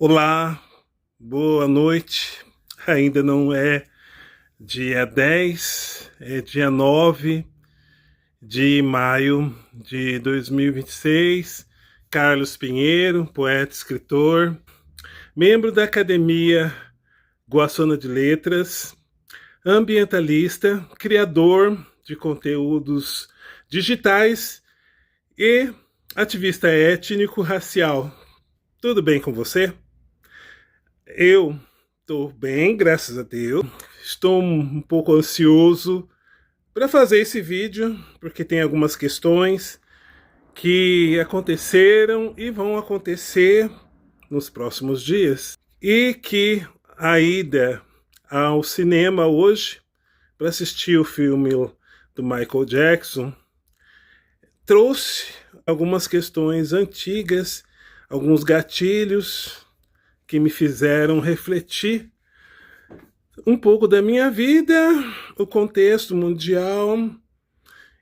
Olá, boa noite. Ainda não é dia 10, é dia 9 de maio de 2026. Carlos Pinheiro, poeta, escritor, membro da Academia Goaçona de Letras, ambientalista, criador de conteúdos digitais e ativista étnico-racial. Tudo bem com você? Eu estou bem, graças a Deus. Estou um pouco ansioso para fazer esse vídeo, porque tem algumas questões que aconteceram e vão acontecer nos próximos dias. E que a ida ao cinema hoje para assistir o filme do Michael Jackson trouxe algumas questões antigas, alguns gatilhos que me fizeram refletir um pouco da minha vida, o contexto mundial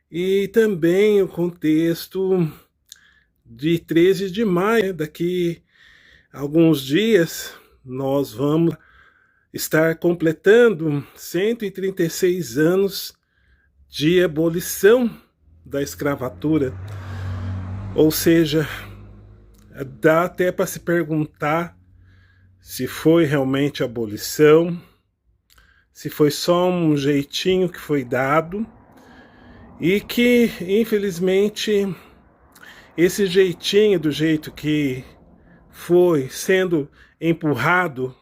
e também o contexto de 13 de maio. Daqui a alguns dias nós vamos estar completando 136 anos de abolição da escravatura. Ou seja, dá até para se perguntar se foi realmente abolição, se foi só um jeitinho que foi dado e que, infelizmente, esse jeitinho, do jeito que foi sendo empurrado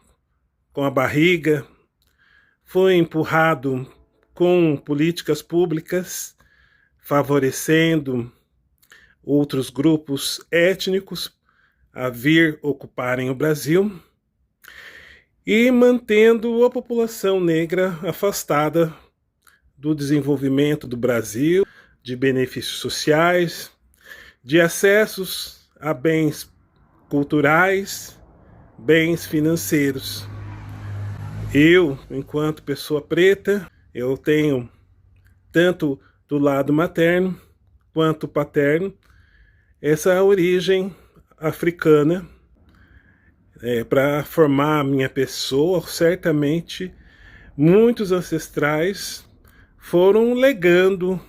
com a barriga, foi empurrado com políticas públicas favorecendo outros grupos étnicos a vir ocuparem o Brasil e mantendo a população negra afastada do desenvolvimento do Brasil, de benefícios sociais, de acessos a bens culturais, bens financeiros. Eu, enquanto pessoa preta, eu tenho tanto do lado materno quanto paterno essa origem africana. Para formar a minha pessoa, certamente muitos ancestrais foram legando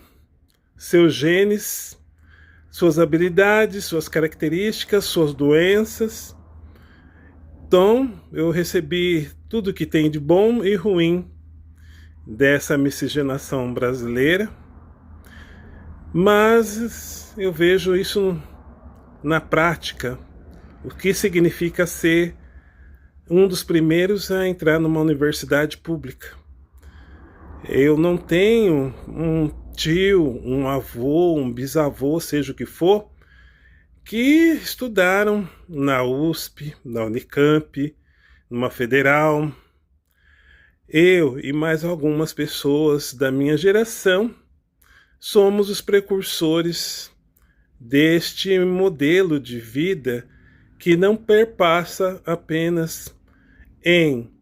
seus genes, suas habilidades, suas características, suas doenças. Então, eu recebi tudo que tem de bom e ruim dessa miscigenação brasileira, mas eu vejo isso na prática. O que significa ser um dos primeiros a entrar numa universidade pública. Eu não tenho um tio, um avô, um bisavô, seja o que for, que estudaram na USP, na Unicamp, numa federal. Eu e mais algumas pessoas da minha geração somos os precursores deste modelo de vida que não perpassa apenas em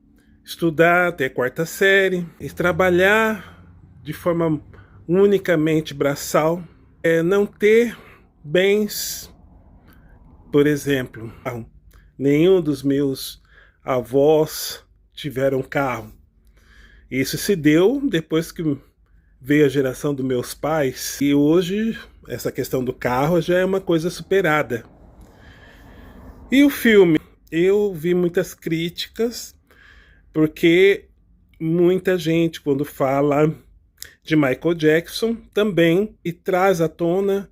estudar até quarta série e trabalhar de forma unicamente braçal, não ter bens. Por exemplo, nenhum dos meus avós tiveram carro. Isso se deu depois que veio a geração dos meus pais, e hoje essa questão do carro já é uma coisa superada. E o filme? Eu vi muitas críticas, porque muita gente, quando fala de Michael Jackson, também e traz à tona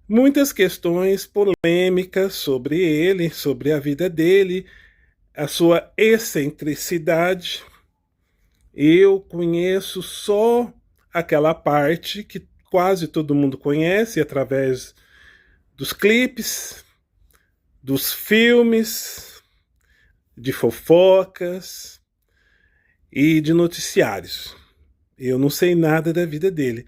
muitas questões polêmicas sobre ele, sobre a vida dele, a sua excentricidade. Eu conheço só aquela parte que quase todo mundo conhece através dos clipes, dos filmes, de fofocas e de noticiários. Eu não sei nada da vida dele.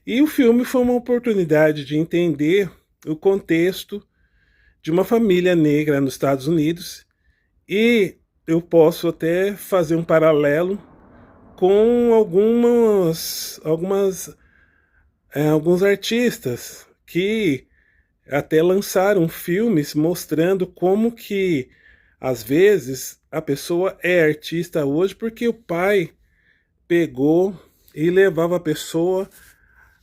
E o filme foi uma oportunidade de entender o contexto de uma família negra nos Estados Unidos, e eu posso até fazer um paralelo com alguns artistas que até lançaram filmes mostrando como que Às vezes, a pessoa é artista hoje porque o pai pegou e levava a pessoa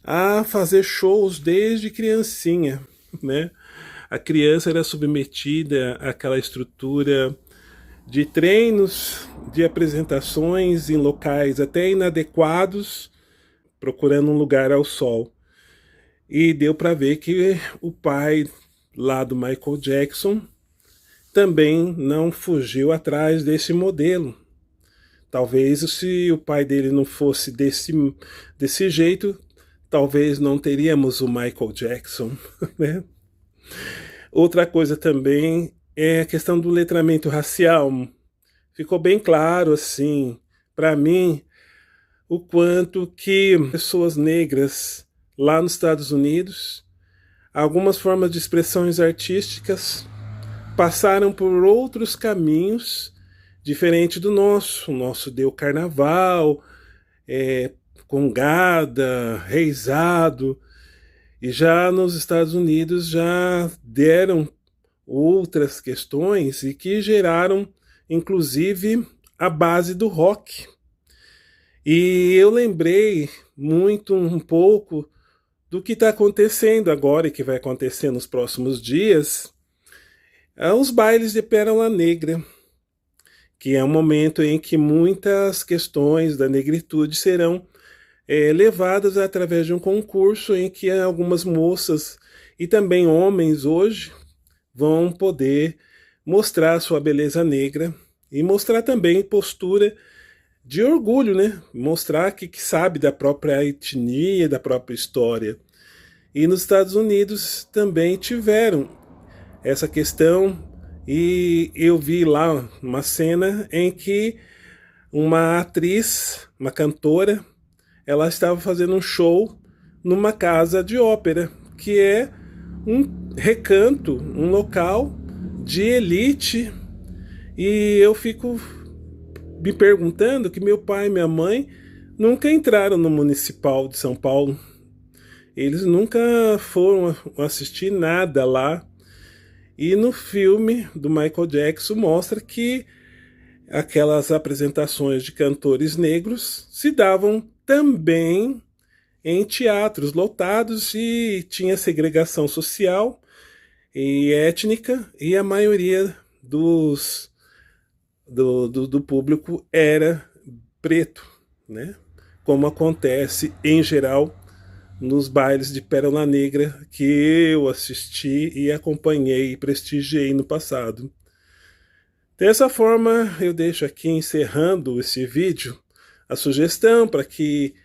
a fazer shows desde criancinha, né? A criança era submetida àquela estrutura de treinos, de apresentações em locais até inadequados, procurando um lugar ao sol. E deu para ver que o pai lá do Michael Jackson também não fugiu atrás desse modelo. Talvez se o pai dele não fosse desse jeito, talvez não teríamos o Michael Jackson, né? Outra coisa também é a questão do letramento racial. Ficou bem claro, assim, para mim, o quanto que pessoas negras lá nos Estados Unidos, algumas formas de expressões artísticas passaram por outros caminhos diferente do nosso. O nosso deu carnaval, congada, reizado, e já nos Estados Unidos já deram outras questões e que geraram, inclusive, a base do rock. E eu lembrei muito um pouco do que está acontecendo agora e que vai acontecer nos próximos dias, os bailes de Pérola Negra, que é um momento em que muitas questões da negritude serão levadas através de um concurso em que algumas moças e também homens hoje vão poder mostrar sua beleza negra e mostrar também postura de orgulho, né? Mostrar que sabe da própria etnia, da própria história. E nos Estados Unidos também tiveram essa questão, e eu vi lá uma cena em que uma atriz, uma cantora, ela estava fazendo um show numa casa de ópera, que é um recanto, um local de elite, e eu fico me perguntando que meu pai e minha mãe nunca entraram no Municipal de São Paulo. Eles nunca foram assistir nada lá. E no filme do Michael Jackson mostra que aquelas apresentações de cantores negros se davam também em teatros lotados e tinha segregação social e étnica, e a maioria do público era preto, né? Como acontece em geral nos bailes de Pérola Negra que eu assisti e acompanhei e prestigiei no passado. Dessa forma, eu deixo aqui, encerrando esse vídeo, a sugestão para que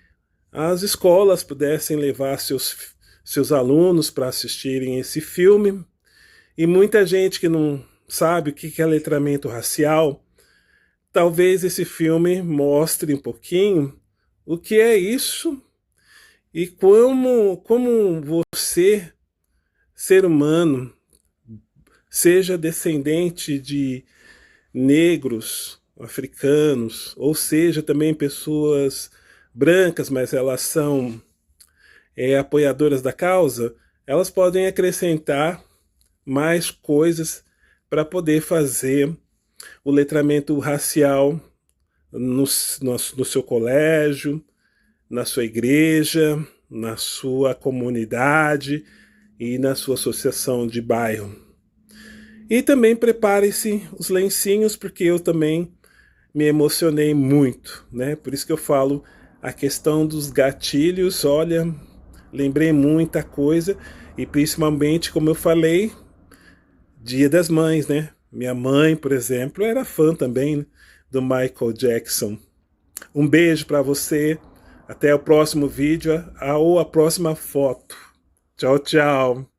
as escolas pudessem levar seus alunos para assistirem esse filme. E muita gente que não sabe o que é letramento racial, talvez esse filme mostre um pouquinho o que é isso e como você, ser humano, seja descendente de negros, africanos, ou seja, também pessoas brancas, mas elas são apoiadoras da causa, elas podem acrescentar mais coisas para poder fazer o letramento racial no seu colégio, na sua igreja, na sua comunidade e na sua associação de bairro. E também prepare-se os lencinhos, porque eu também me emocionei muito, né? Por isso que eu falo a questão dos gatilhos. Olha, lembrei muita coisa, e principalmente, como eu falei, Dia das Mães, né? Minha mãe, por exemplo, era fã também do Michael Jackson. Um beijo para você, até o próximo vídeo ou a próxima foto. Tchau, tchau.